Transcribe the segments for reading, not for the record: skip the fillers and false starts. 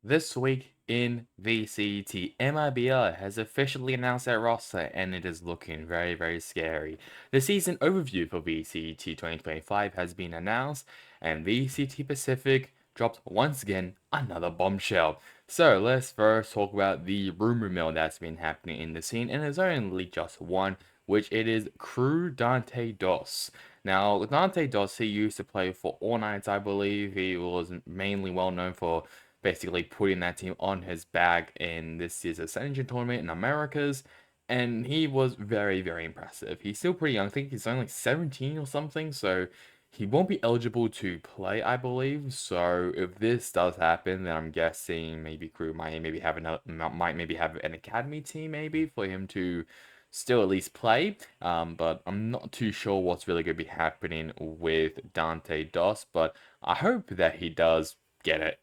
This week in VCT, MIBR has officially announced their roster and it is looking very, very scary. The season overview for VCT 2025 has been announced and VCT Pacific dropped once again another bombshell. So let's first talk about the rumor mill that's been happening in the scene, and there's only just one, which it is Crew Dante Dos. Now, Dante Dos, he used to play for All Knights, I believe. He was mainly well known for basically putting that team on his back in this year's Ascension tournament in Americas. And he was very, very impressive. He's still pretty young. I think he's only 17 or something. So he won't be eligible to play, I believe. So if this does happen, then I'm guessing maybe Crew might maybe have an academy team maybe for him to still at least play. But I'm not too sure what's really going to be happening with Dante Dos. But I hope that he does get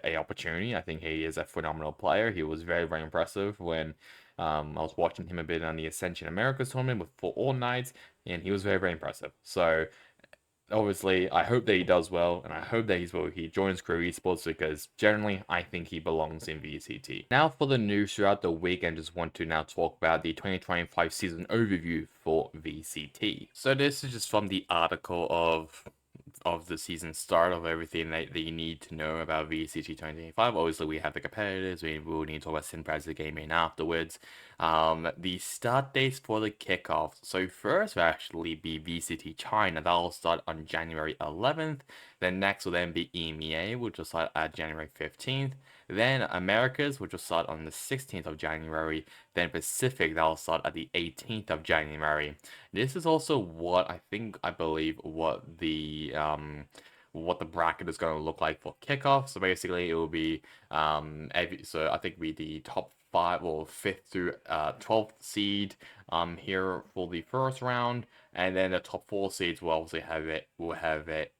a opportunity. I think he is a phenomenal player. He was very, very impressive when I was watching him a bit on the Ascension Americas tournament for All Knights, and he was very, very impressive. So obviously, I hope that he does well, and I hope that he joins Crew Esports because generally, I think he belongs in VCT. Now for the news throughout the week, and just want to now talk about the 2025 season overview for VCT. So this is just from the article of the season start of everything that you need to know about VCT 2025. Obviously, we have the competitors. We will need to talk about Sinpraz the gaming afterwards. The start dates for the kickoff. So first will actually be VCT China. That'll start on January 11th. Then next will then be EMEA, which will start at January 15th. Then Americas, which will start on the 16th of January. Then Pacific, that'll start at the 18th of January. This is also I believe what the bracket is going to look like for kickoff. So basically, it will be so I think we the top five or fifth through 12th seed here for the first round, and then the top four seeds will obviously have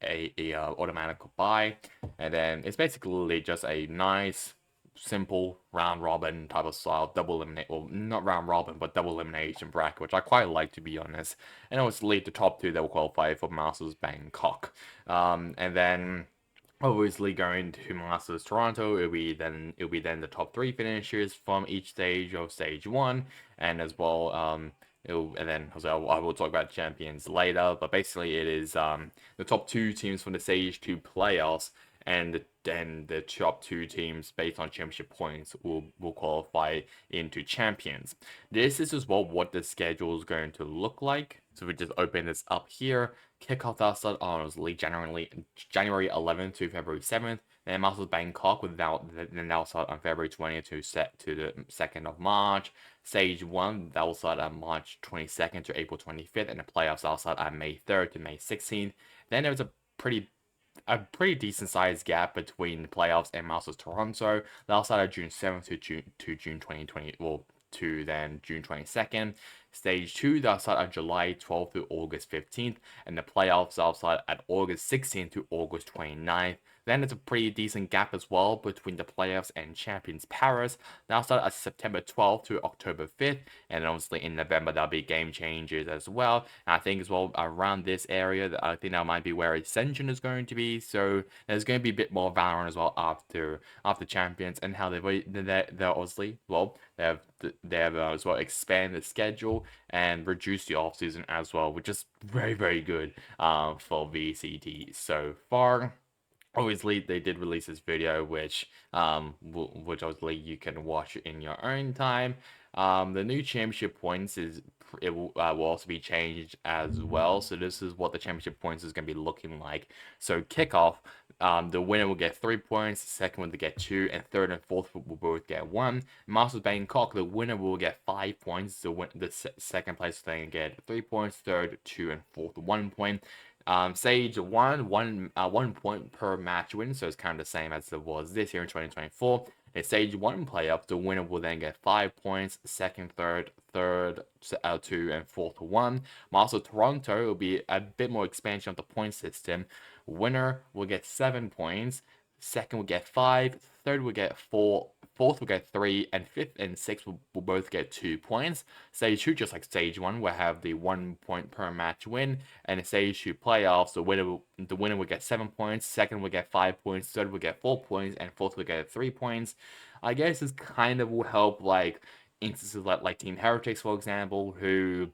a automatic bye, and then it's basically just a nice simple round robin type of style, double eliminate, well, not round robin, but double elimination bracket, which I quite like, to be honest. And it was lead the top two that will qualify for Masters Bangkok. And then obviously going to Masters Toronto, it'll be then the top three finishers from each stage of stage one, and as well and then so I will talk about champions later, but basically it is the top two teams from the stage two playoffs, and then the top two teams based on championship points will qualify into champions. This is as well what the schedule is going to look like. So we just open this up here. Kickoff that start on January 11th to February 7th. Then Masters Bangkok then that'll start on February 20th to set to the 2nd of March. Stage 1 that will start on March 22nd to April 25th, and the playoffs will start on May 3rd to May 16th. Then there's a pretty decent sized gap between the playoffs and Masters Toronto. That'll start at June 7th to June 2020, well, to then June 22nd. Stage 2, that'll start on July 12th to August 15th, and the playoffs will start at August 16th to August 29th. Then there's a pretty decent gap as well between the playoffs and Champions Paris. That'll start at September 12th to October 5th, and obviously in November there'll be game changes as well. And I think as well around this area, I think that might be where Ascension is going to be. So there's going to be a bit more Valorant as well after Champions, and how they're obviously they have as well expand the schedule and reduce the off season as well, which is very, very good for VCT so far. Obviously, they did release this video, which obviously you can watch in your own time. The new championship points will also be changed as well. So this is what the championship points is going to be looking like. So kickoff, the winner will get 3 points, second one to get 2, and third and fourth will both get 1. Masters Bangkok, the winner will get 5 points. The second place will then get 3 points, third 2, and fourth 1 point. Stage 1 point per match win, so it's kind of the same as it was this year in 2024. In stage 1 playoff, the winner will then get 5 points, second, third, 2, and fourth 1. Also, Toronto will be a bit more expansion of the point system. Winner will get 7 points, second will get 5, third will get 4 fourth will get 3, and fifth and sixth will both get 2 points. Stage 2, just like Stage 1, will have the 1 point per match win, and in Stage 2 playoffs, the winner will get 7 points, second will get 5 points, third will get 4 points, and fourth will get 3 points. I guess this kind of will help, like, instances like Team Heretics, for example, who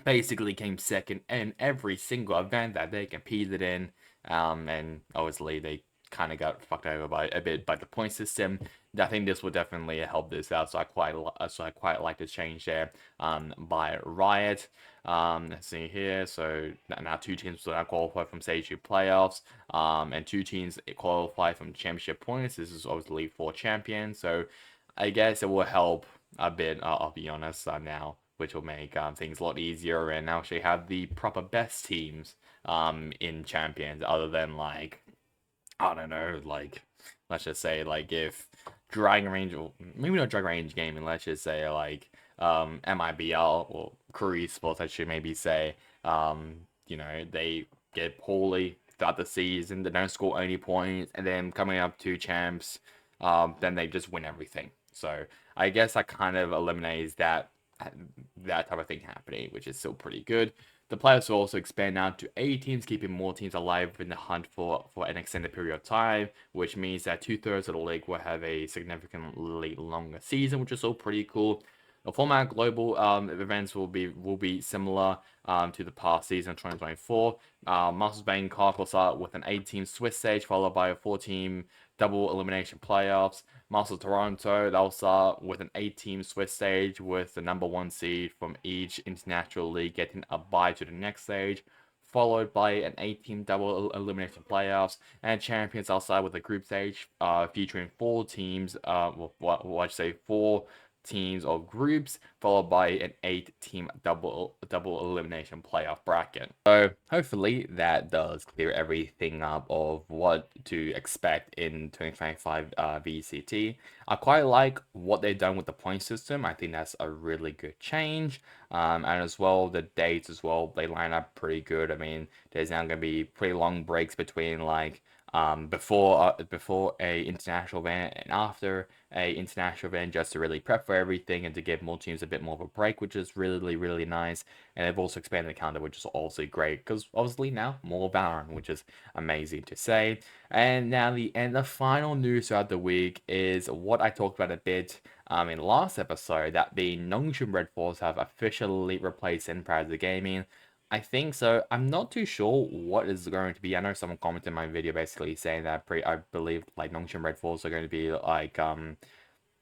basically came second in every single event that they competed in. And obviously they kind of got fucked over by a bit by the point system. I think this will definitely help this out. So I quite like the change there by Riot. Let's see here. So now two teams will now qualify from stage 2 playoffs. And two teams qualify from championship points. This is obviously for champions. So I guess it will help a bit. I'll be honest now, which will make things a lot easier and actually have the proper best teams in champions, other than like, I don't know, like, let's just say like if Dragon Range, or maybe not Dragon Range Gaming, let's just say like MIBR or Korea Sports, I should maybe say, they get poorly throughout the season, they don't score any points, and then coming up to champs, then they just win everything. So I guess that kind of eliminates that type of thing happening, which is still pretty good. The players will also expand out to 8 teams, keeping more teams alive in the hunt for an extended period of time, which means that 2/3 of the league will have a significantly longer season, which is all pretty cool. The format global events will be similar to the past season of 2024. Masters Bangkok will start with an 8-team Swiss stage, followed by a 4-team double elimination playoffs. Masters Toronto, they'll start with an 8-team Swiss stage, with the number 1 seed from each international league getting a bye to the next stage, followed by an 8-team double elimination playoffs, and champions outside with a group stage featuring 4 teams, I should say 4 teams or groups, followed by an 8-team double elimination playoff bracket. So hopefully that does clear everything up of what to expect in 2025 VCT. I quite like what they've done with the point system. I think that's a really good change. And as well, the dates as well, they line up pretty good. I mean, there's now going to be pretty long breaks between like before a international event and after a international event, just to really prep for everything and to give more teams a bit more of a break, which is really nice. And they've also expanded the calendar, which is also great, because obviously now more Valorant, which is amazing to say. And now the final news throughout the week is what I talked about a bit in the last episode, that the Nongshim Red Force have officially replaced Enterprise Gaming. I think so. I'm not too sure what is going to be. I know someone commented in my video basically saying that I believe like Nongshim Red Force are going to be like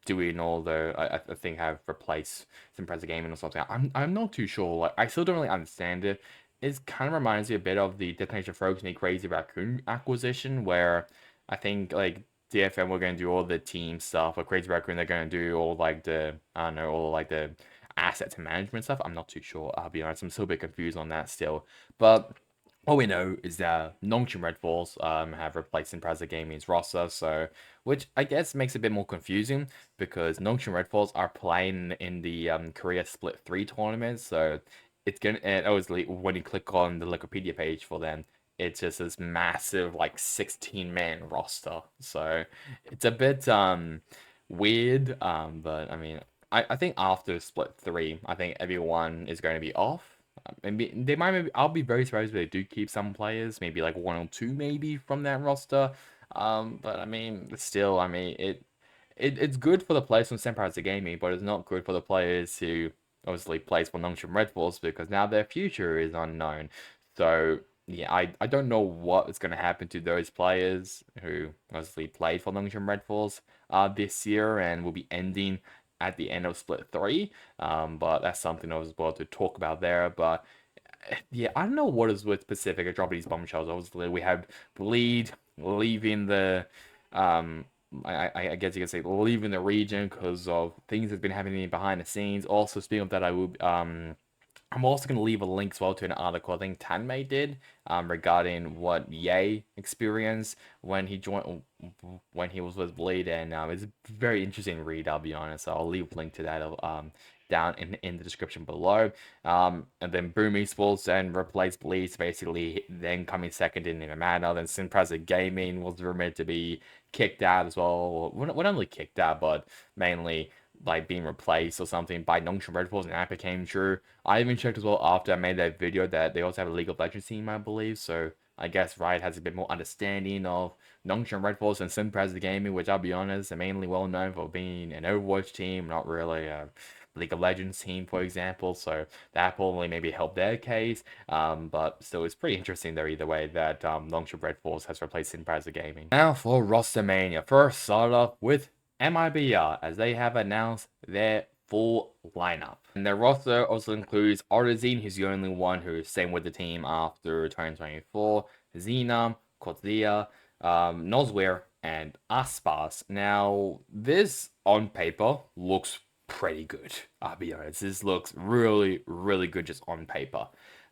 doing all the I think have replaced some Impressive Gaming or something. I'm not too sure. Like, I still don't really understand it. It kind of reminds me a bit of the Detonation Frogs and the Crazy Raccoon acquisition, where I think like DFM were going to do all the team stuff, or Crazy Raccoon they're going to do all like the, I don't know, all like the assets and management stuff. I'm not too sure. I'll be honest. I'm still a bit confused on that still. But all we know is that Nongshim Red Force have replaced Impressive Gaming's roster, so which I guess makes it a bit more confusing, because Nongshim Red Force are playing in the Korea Split 3 tournament, so it's gonna, and obviously when you click on the Wikipedia page for them, it's just this massive like 16-man roster. So it's a bit weird, but I mean, I think after Split 3, I think everyone is going to be off. Maybe they might. Maybe I'll be very surprised if they do keep some players, maybe like 1 or 2, maybe from that roster. But I mean, still, I mean, it's good for the players from Senpai Gaming, but it's not good for the players who obviously plays for Nongshim Red Force, because now their future is unknown. So yeah, I don't know what is going to happen to those players who obviously played for Nongshim Red Force this year and will be ending at the end of Split 3. But that's something I was about to talk about there. But yeah, I don't know what is with Pacific. I dropped these bombshells. Obviously, we have Bleed leaving the I guess you could say leaving the region because of things that's been happening behind the scenes. Also, speaking of that, I'm also going to leave a link as well to an article I think Tanmay did regarding what Ye experienced when he when he was with Blade, and it's a very interesting read. I'll be honest. So I'll leave a link to that down in the description below. And then Boom Esports then replaced Bleach, basically then coming second in the manner. Then Simpreza Gaming was rumored to be kicked out as well. Well, not only kicked out, but mainly like being replaced or something by Nongshim Red Force, and that became true. I even checked as well after I made that video that they also have a League of Legends team, I believe. So I guess Riot has a bit more understanding of Nongshim Red Force and Simpreza Gaming, which I'll be honest, are mainly well known for being an Overwatch team, not really a League of Legends team, for example. So that probably maybe helped their case. But still, it's pretty interesting though either way that Longship Red Force has replaced Simpreza Gaming. Now for Rostermania. First, start off with MIBR, as they have announced their full lineup. And their roster also includes Artazine, who's the only one who's staying with the team after 2024, Xenam, Kozia, Nozwear, and Aspas. Now, this on paper looks pretty good. I'll be honest. This looks really, really good just on paper.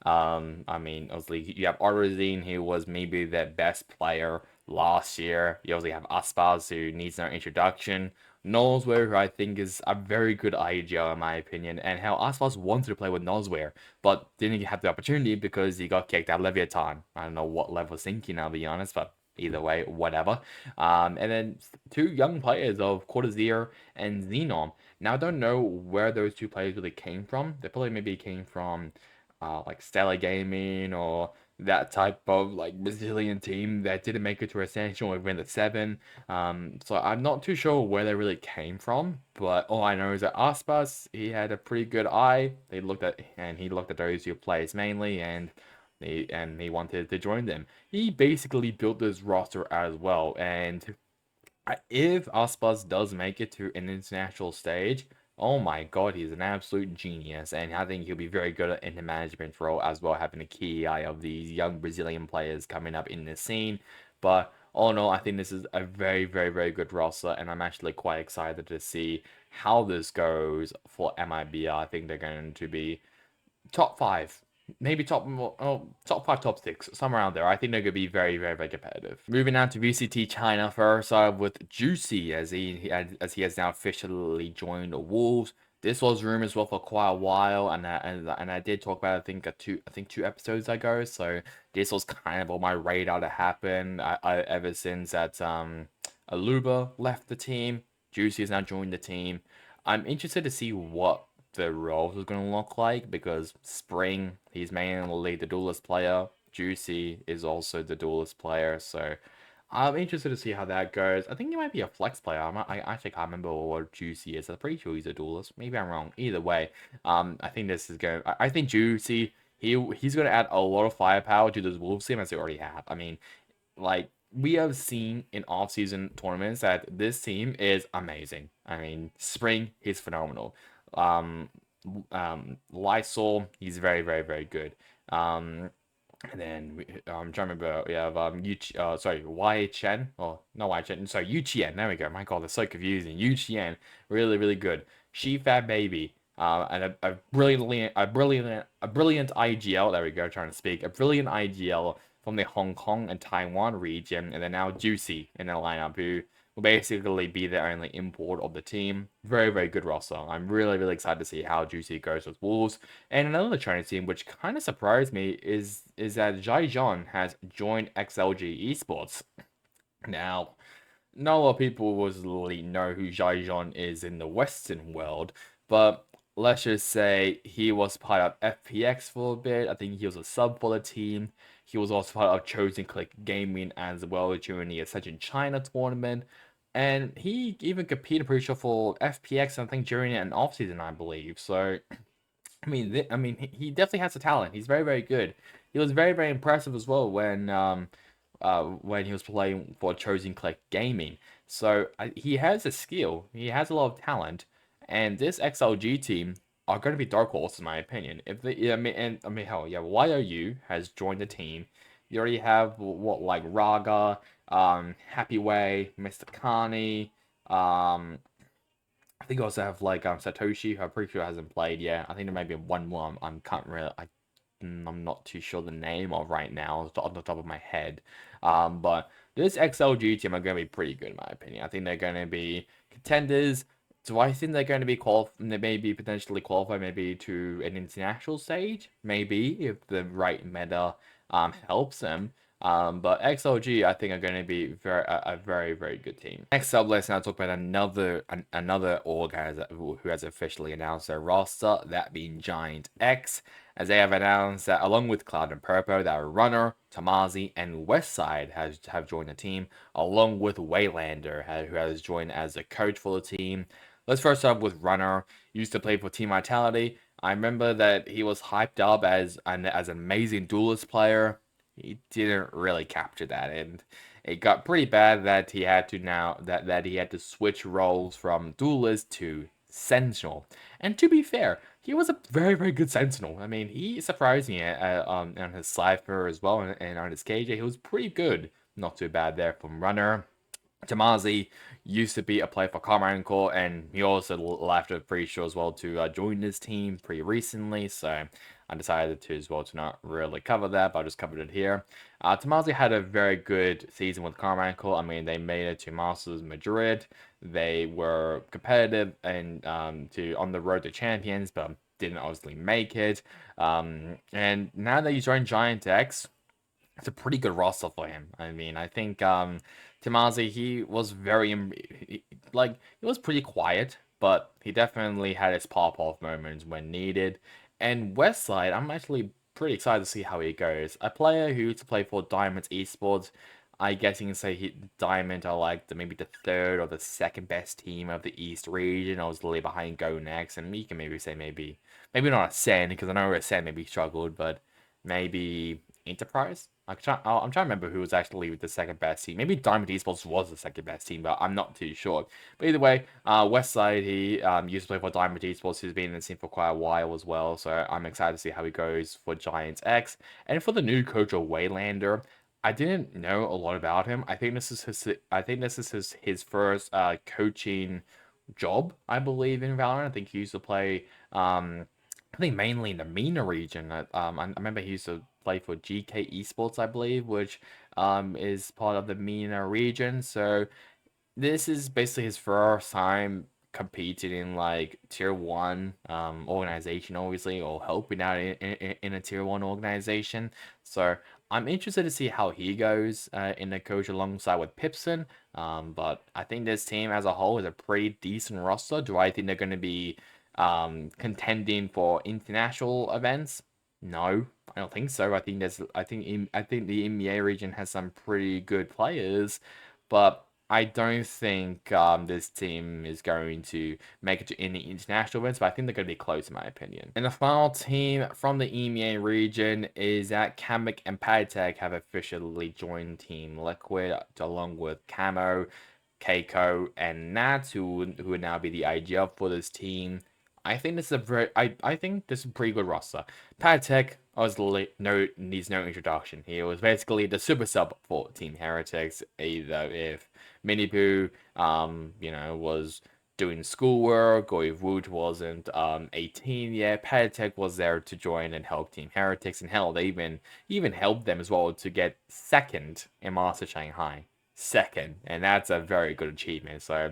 I mean, obviously, you have Artazine, who was maybe their best player last year. You also have Aspas, who needs no introduction. Nozwear, who I think is a very good IGL in my opinion, and how Aspas wanted to play with Nozwear, but didn't have the opportunity because he got kicked out of Leviathan. I don't know what level thinking, I'll be honest, but either way, whatever. And then two young players of Cortazir and Xenon. Now, I don't know where those two players really came from. They probably maybe came from like Stellar Gaming or that type of like Brazilian team that didn't make it to Ascension or win the 7. So I'm not too sure where they really came from, but all I know is that Aspas, he had a pretty good eye. He looked at those two players mainly, and he wanted to join them. He basically built this roster as well, and if Aspas does make it to an international stage, oh my god, he's an absolute genius, and I think he'll be very good in the management role as well, having a key eye of these young Brazilian players coming up in the scene. But all in all, I think this is a very, very, very good roster, and I'm actually quite excited to see how this goes for MIBR. I think they're going to be top 5, maybe top 5, top 6, somewhere around there. I think they're going to be very, very, very competitive. Moving on to VCT China first, with Juicy, as he has now officially joined the Wolves. This was rumored as well for quite a while, and I did talk about it, I think 2 episodes ago. So this was kind of on my radar to happen. Ever since that Aluba left the team, Juicy has now joined the team. I'm interested to see what the roles are going to look like, because Spring, he's mainly the duelist player. Juicy is also the duelist player, so I'm interested to see how that goes. I think he might be a flex player. I actually can't remember what Juicy is. I'm pretty sure he's a duelist. Maybe I'm wrong. Either way, I think this is going. I think Juicy, he's going to add a lot of firepower to this Wolves team, as they already have. I mean, like, we have seen in off-season tournaments that this team is amazing. I mean, Spring, he's phenomenal. Um, Lysol, he's very, very, very good. And then I'm trying to remember. We have Wai Chen. Oh, not Wai Chen. Sorry, Yu Qian. There we go. My God, that's so confusing. Yu Qian, really, really good. She Fat Baby. And a brilliant IGL. There we go. Trying to speak a brilliant IGL from the Hong Kong and Taiwan region, and then now Juicy in the lineup, who will basically be the only import of the team. Very, very good roster. I'm really, really excited to see how Juicy goes with Wolves. And another Chinese team, which kind of surprised me, is that Zhaijian has joined XLG Esports. Now, not a lot of people really know who Zhaijian is in the Western world, but let's just say he was part of FPX for a bit. I think he was a sub for the team. He was also part of Chosen Click Gaming as well during the Ascension China tournament. And he even competed, pretty sure, for FPX, I think, during an off-season, I believe. So, he definitely has the talent. He's very, very good. He was very, very impressive as well when he was playing for Chosen Click Gaming. So he has a skill. He has a lot of talent, and this XLG team are going to be dark horses, in my opinion. If they, hell yeah, YOU has joined the team. You already have like Raga, Happy Way, Mr. Kani, I think I also have like Satoshi, who I'm pretty sure hasn't played yet. I think there may be one more. I'm not too sure the name of right now on the top of my head. But this XLG team are going to be pretty good in my opinion. I think they're going to be contenders. Do I think they're going to be maybe potentially qualify maybe to an international stage? Maybe if the right meta helps them. But XLG I think are going to be a very very good team. Next up, let's now talk about another org who has officially announced their roster, that being Giant X, as they have announced that along with Cloud and Purple, that Runner, Tamazi, and Westside have joined the team, along with Waylander, who has joined as a coach for the team. Let's first start with Runner. He used to play for Team Vitality. I remember that he was hyped up as an amazing duelist player. He didn't really capture that, and it got pretty bad that he had to he had to switch roles from duelist to sentinel. And to be fair, he was a very very good sentinel. I mean, he surprised me on his cipher as well, and on his KJ. He was pretty good. Not too bad there from Runner. Tamazi used to be a player for Carmichael, and he also left a pretty sure as well to join this team pretty recently, so I decided to as well to not really cover that, but I just covered it here. Tamazi had a very good season with Carmichael. I mean, they made it to Masters Madrid. They were competitive and on the road to champions, but didn't obviously make it. And now that he's joined Giant X, it's a pretty good roster for him. I mean, I think Tamazi, he was he was pretty quiet, but he definitely had his pop off moments when needed. And Westside, I'm actually pretty excited to see how he goes. A player who used to play for Diamond Esports, I guess you can say Diamond are like maybe the third or the second best team of the East region. I was literally behind Go Next, and you can maybe say maybe not Ascend, because I know Ascend maybe struggled, but maybe Enterprise. I'm trying to remember who was actually the second best team. Maybe Diamond Esports was the second best team, but I'm not too sure. But either way, Westside, he used to play for Diamond Esports. He's been in the scene for quite a while as well, so I'm excited to see how he goes for Giants X. And for the new coach of Waylander, I didn't know a lot about him. I think this is his first coaching job, I believe, in Valorant. I think he used to play I think mainly in the MENA region. I remember he used to play for GK Esports, I believe, which is part of the MENA region. So this is basically his first time competing in like tier one organization, obviously, or helping out in a tier one organization. So I'm interested to see how he goes in the coach alongside with Pipson. But I think this team as a whole is a pretty decent roster. Do I think they're going to be contending for international events? No, I don't think so. I think the EMEA region has some pretty good players, but I don't think this team is going to make it to any international events, but I think they're going to be close, in my opinion. And the final team from the EMEA region is that Kamek and Padtech have officially joined Team Liquid, along with Camo, Keiko, and Nat, who would now be the IGL for this team. I think this is I think this is a pretty good roster. Padtech needs no introduction. He was basically the super sub for Team Heretics. Either if Minipoo, was doing schoolwork, or if Woot wasn't 18 yet, Padtech was there to join and help Team Heretics, and hell, they even helped them as well to get second in Master Shanghai. Second, and that's a very good achievement. So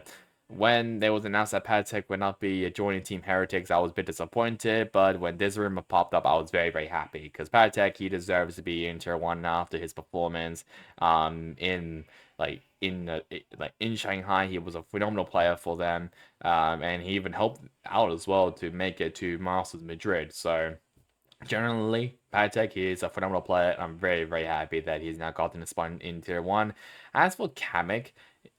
when there was announced that Padtech would not be joining Team Heretics, I was a bit disappointed, but when this rumor popped up, I was very, very happy, because Padtech, he deserves to be in Tier 1 after his performance in in Shanghai. He was a phenomenal player for them, and he even helped out as well to make it to Masters Madrid. So generally, Padtech is a phenomenal player. I'm very, very happy that he's now gotten a spot in Tier 1. As for Kamek,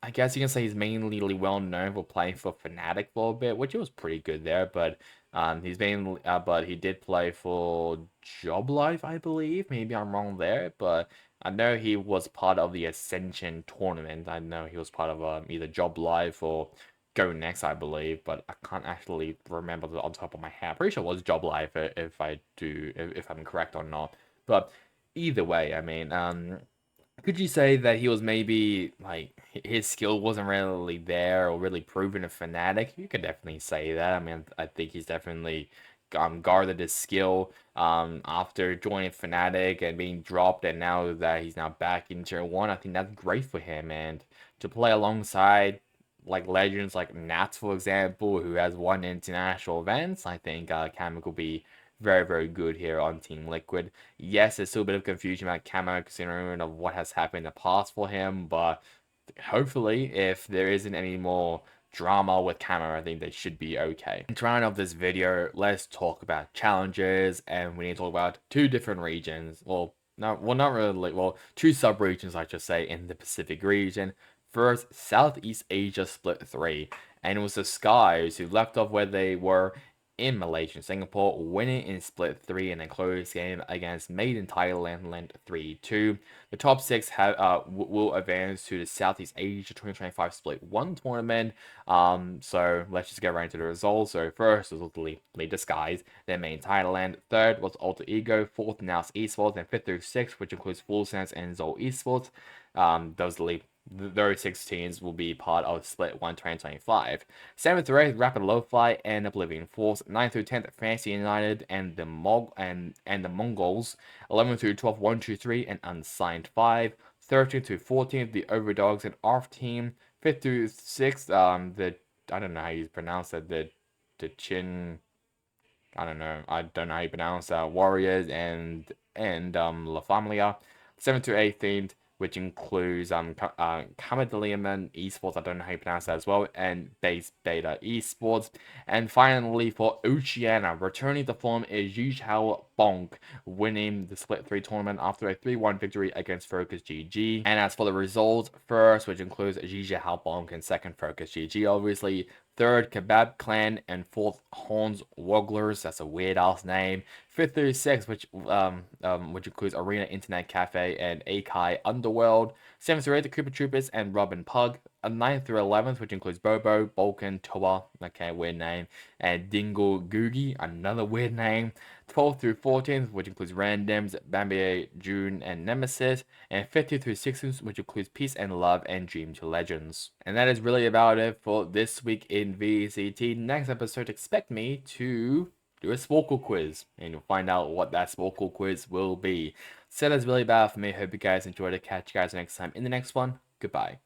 I guess you can say he's mainly well known for playing for Fnatic for a bit, which was pretty good there, but but he did play for Job Life, I believe. Maybe I'm wrong there, but I know he was part of the Ascension tournament. I know he was part of either Job Life or Go Next, I believe, but I can't actually remember on top of my head. Pretty sure it was Job Life if I'm correct or not. But either way, I mean, could you say that he was maybe like his skill wasn't really there or really proven a Fnatic? You could definitely say that. I mean, I think he's definitely guarded his skill after joining Fnatic and being dropped, and now that he's now back in Tier 1, I think that's great for him. And to play alongside like legends like Nats, for example, who has won international events. I think Kamek will be very, very good here on Team Liquid. Yes, there's still a bit of confusion about Kamek considering of what has happened in the past for him, but hopefully, if there isn't any more drama with camera, I think they should be okay. And to round off this video, let's talk about challenges, and we need to talk about two different regions. Not really. Well, two sub-regions, I should say, in the Pacific region. First, Southeast Asia Split 3, and it was the Skies who left off where they were in Malaysia and Singapore, winning in Split 3 in a close game against Made in Thailand 3-2. The top 6 will advance to the Southeast Asia 2025 Split 1 tournament. So let's just get right into the results. So first was Lead the Skies, then Made in Thailand. Third was Alter Ego. Fourth, Nous Esports, and fifth through sixth, which includes Full Sense and Zol Esports. Those 16s will be part of Split 1 2025. 7th through 8th, Rapid Lo-Fi and Oblivion Force. 9th through 10th, Fantasy United and the Mongols. 11th through 12th, 1, 2, 3, and Unsigned 5. 13th through 14th, the Overdogs and ARF team. 5th through 6th, I don't know how you pronounce it, the Chin, I don't know how you pronounce that, Warriors and La Familia. 7th to 18th, which includes Kamadaliaman Esports, I don't know how you pronounce that as well, and Base Beta Esports. And finally, for Oceania, returning to form is Yuzhao Bonk, winning the Split 3 tournament after a 3-1 victory against Focus GG. And as for the results, first, which includes Yuzhao Bonk, and second, Focus GG, obviously. Third, Kebab Clan, and fourth, Horns Wogglers. That's a weird ass name. Fifth through sixth, which includes Arena Internet Cafe and Akai Underworld. Seventh through eighth, the Cooper Troopers and Robin Pug. Ninth through 11th, which includes Bobo, Balkan, Toa, okay, weird name, and Dingle Googie, another weird name. 12th through 14th, which includes Randoms, Bambi, June, and Nemesis, and 15th through 16th, which includes Peace and Love and Dream to Legends. And that is really about it for this week in VCT. Next episode, expect me to do a Sporkle quiz, and you'll find out what that Sporkle quiz will be. So that's really about it for me. Hope you guys enjoyed it. Catch you guys next time in the next one. Goodbye.